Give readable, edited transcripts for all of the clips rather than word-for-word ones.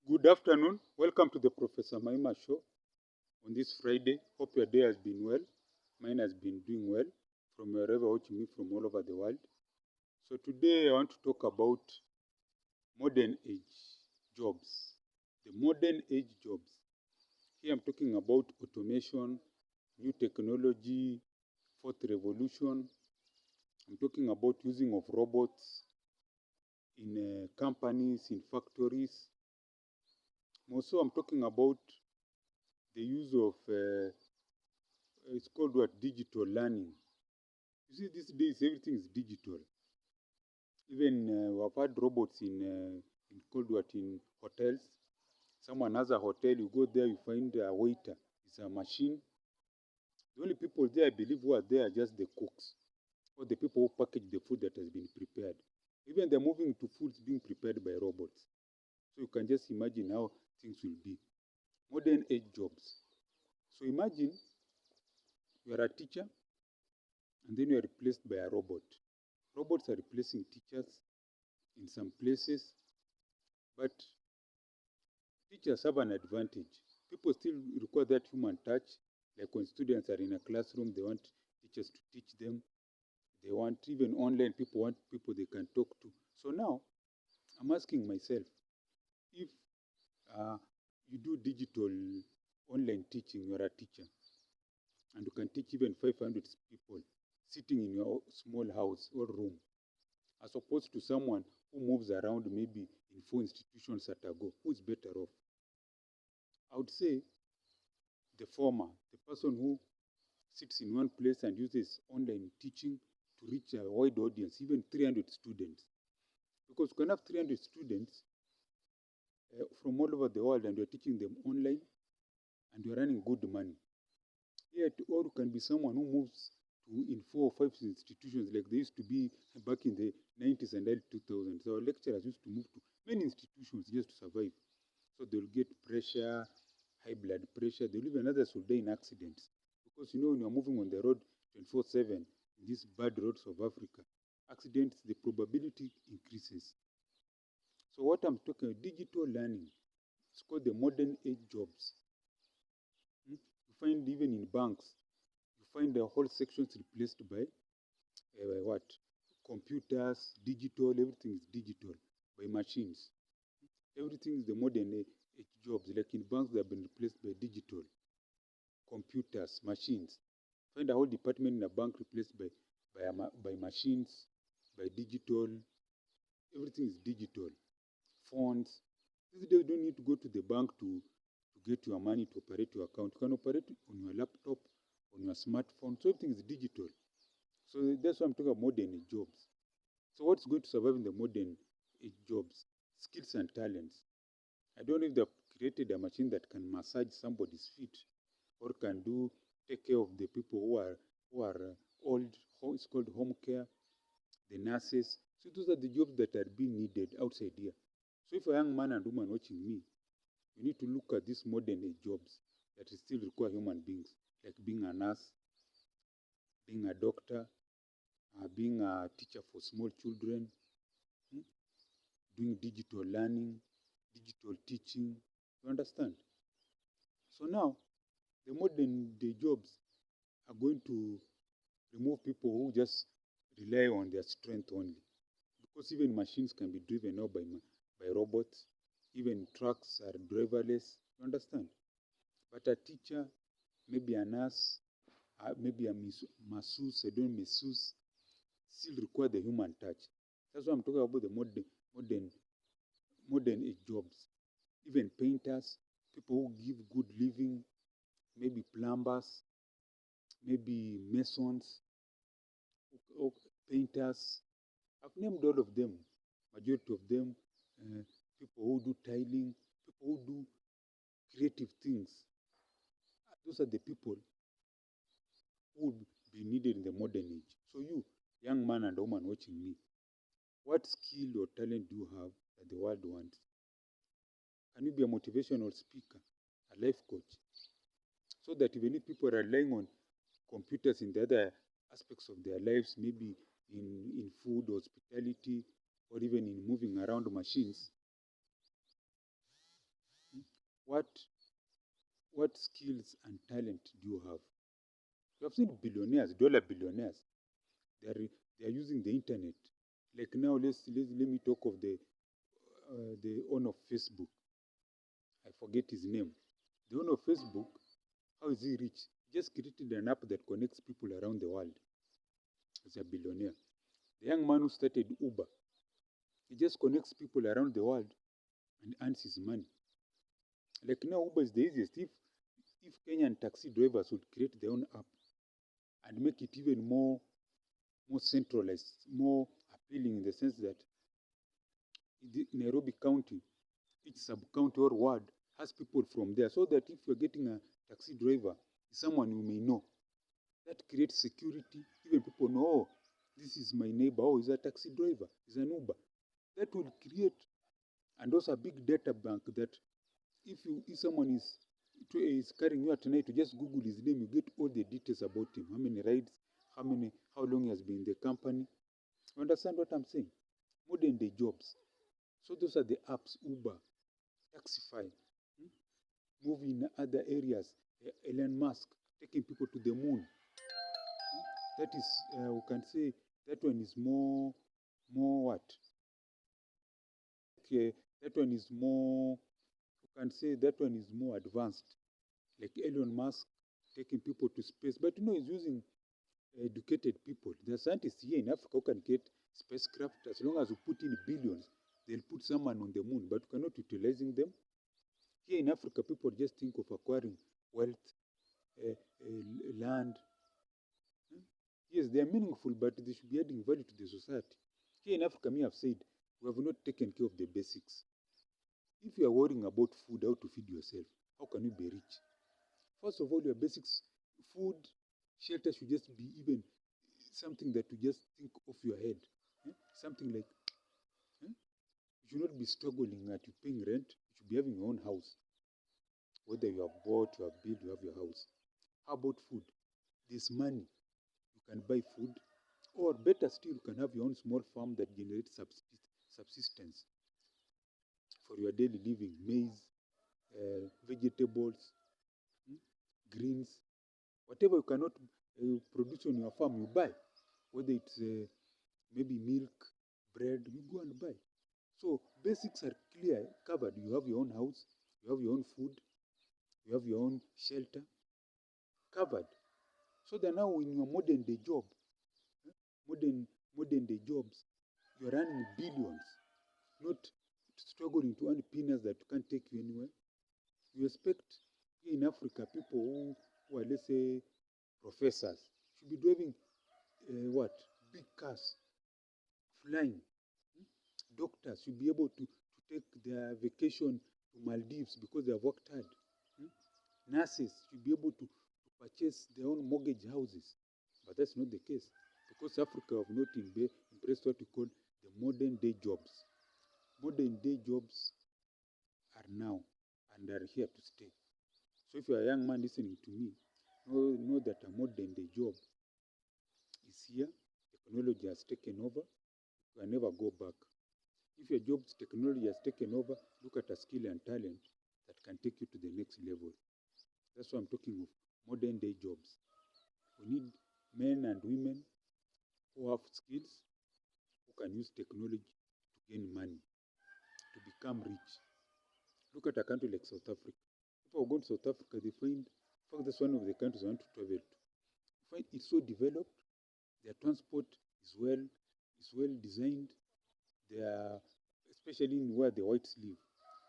Good afternoon. Welcome to the Professor Maima show on this Friday. Hope your day has been well. Mine has been doing well from wherever watching me from all over the world. So today I want to talk about modern age jobs. The modern age jobs. Here I'm talking about automation, new technology, fourth revolution. I'm talking about using of robots in companies, in factories. Also, I'm talking about the use of it's called what, digital learning. You see, these days everything is digital. Even we've had robots in called what, in hotels. Someone has a hotel, you go there, you find a waiter. It's a machine. The only people there, I believe, who are there are just the cooks or the people who package the food that has been prepared. Even they're moving to foods being prepared by robots. So you can just imagine how things will be. Modern age jobs. So imagine you are a teacher and then you are replaced by a robot. Robots are replacing teachers in some places, but teachers have an advantage. People still require that human touch, like when students are in a classroom, they want teachers to teach them. They want, even online, people want people they can talk to. So now, I'm asking myself, if uh, you do digital online teaching, you're a teacher, and you can teach even 500 people sitting in your small house or room, as opposed to someone who moves around maybe in 4 institutions at a go, who's better off? I would say the former, the person who sits in one place and uses online teaching to reach a wide audience, even 300 students. Because you can have 300 students from all over the world and you're teaching them online and you're earning good money. Yet, or you can be someone who moves to in 4 or 5 institutions like they used to be back in the 90s and early 2000s. Our lecturers used to move to many institutions just to survive. So they'll get pressure, high blood pressure. They'll even others will die in accidents. Because you know, when you're moving on the road 24/7, in these bad roads of Africa, accidents, the probability increases. So what I'm talking about, digital learning, it's called the modern age jobs. You find even in banks, you find the whole sections replaced by what? Computers, digital, everything is digital, by machines. Everything is the modern age jobs. Like in banks, they have been replaced by digital, computers, machines. Find a whole department in a bank replaced by machines, by digital. Everything is digital. Phones. These days, you don't need to go to the bank to get your money to operate your account. You can operate on your laptop, on your smartphone. So everything is digital. So that's why I'm talking about modern age jobs. So what's going to survive in the modern age jobs? Skills and talents. I don't know if they've created a machine that can massage somebody's feet or can do take care of the people who are old. It's called home care, the nurses. So those are the jobs that are being needed outside here. So if a young man and woman watching me, you need to look at these modern age jobs that still require human beings, like being a nurse, being a doctor, being a teacher for small children, hmm, doing digital learning, digital teaching. You understand? So now, the modern day jobs are going to remove people who just rely on their strength only. Because even machines can be driven now by robots. Even trucks are driverless. You understand? But a teacher, maybe a nurse, maybe a masseuse, a don't masseuse, still require the human touch. That's why I'm talking about the modern, modern age jobs. Even painters, people who give good living, maybe plumbers, maybe masons, or painters. I've named all of them. Majority of them, uh, people who do tiling, people who do creative things. Those are the people who would be needed in the modern age. So you, young man and woman watching me, what skill or talent do you have that the world wants? Can you be a motivational speaker, a life coach? So that even if people are relying on computers in the other aspects of their lives, maybe in food, hospitality, or even in moving around machines, what skills and talent do you have? You have seen billionaires, dollar billionaires. They are using the internet. Like now, let me talk of the owner of Facebook. I forget his name. The owner of Facebook, how is he rich? He just created an app that connects people around the world. He's a billionaire. The young man who started Uber, he just connects people around the world and earns his money. Like now, Uber is the easiest. If Kenyan taxi drivers would create their own app and make it even more centralized, more appealing, in the sense that Nairobi County, each sub-county or ward has people from there, so that if you're getting a taxi driver, someone you may know. That creates security. Even people know, oh, this is my neighbor, oh, he's a taxi driver, he's an Uber. That will create, and also a big data bank that if someone is carrying you at night, to just Google his name, you get all the details about him. How many rides, how long he has been in the company. You understand what I'm saying? Modern day jobs. So those are the apps: Uber, Taxify, move in other areas. Elon Musk taking people to the moon. That is, we can say that one is more what? Okay, that one is more. We can say that one is more advanced. Like Elon Musk taking people to space, but he's using educated people. There are scientists here in Africa who can get spacecraft. As long as you put in billions, they'll put someone on the moon, but we cannot utilizing them. Here in Africa, people just think of acquiring wealth, land. Yes, they are meaningful, but they should be adding value to the society. Here in Africa, me have said, we have not taken care of the basics. If you are worrying about food, how to feed yourself, how can you be rich? First of all, your basics, food, shelter should just be even something that you just think off your head. Something like, you should not be struggling at you paying rent. You should be having your own house. Whether you have bought, you have built, you have your house. How about food? There's money. You can buy food. Or better still, you can have your own small farm that generates subsistence for your daily living. Maize, vegetables, greens, whatever you cannot produce on your farm, you buy. Whether it's maybe milk, bread, you go and buy. So basics are clear, covered. You have your own house, you have your own food, you have your own shelter, covered. So that now in your modern day job, modern day jobs, you're earning billions, not struggling to earn peanuts that can't take you anywhere. You expect here in Africa people who are, let's say, professors should be driving big cars, flying. Doctors should be able to take their vacation to Maldives because they have worked hard. Nurses should be able to purchase their own mortgage houses. But that's not the case, because Africa have not embraced what we call the modern day jobs. Modern day jobs are now and are here to stay. So if you're a young man listening to me, know that a modern day job is here. Technology has taken over. You can never go back. If your job's technology has taken over, look at a skill and talent that can take you to the next level. That's why I'm talking of modern day jobs. We need men and women who have skills, who can use technology to gain money, to become rich. Look at a country like South Africa. People go to South Africa, they find, in fact, that's one of the countries I want to travel to. You find it's so developed, their transport is well designed, especially in where the whites live,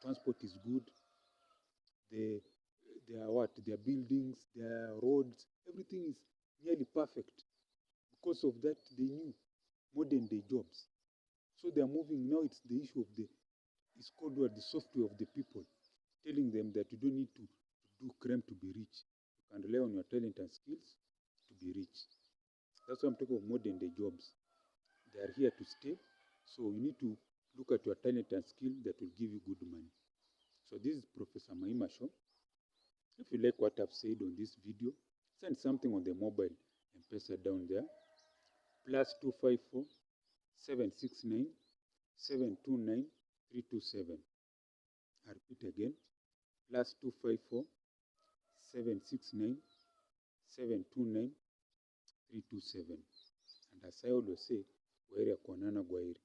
transport is good, their buildings, their roads, everything is nearly perfect. Because of that, they knew modern day jobs. So they are moving now. It's the issue of it's called the software of the people, telling them that you don't need to do crime to be rich. You can rely on your talent and skills to be rich. That's why I'm talking of modern day jobs. They are here to stay. So you need to look at your talent and skill that will give you good money. So this is Professor Maima Show. If you like what I've said on this video, send something on the mobile M-Pesa down there. +254 769 729 327. I repeat again, +254 769 729 327. And as I always say, kwaheri ya kuonana, gwaheri.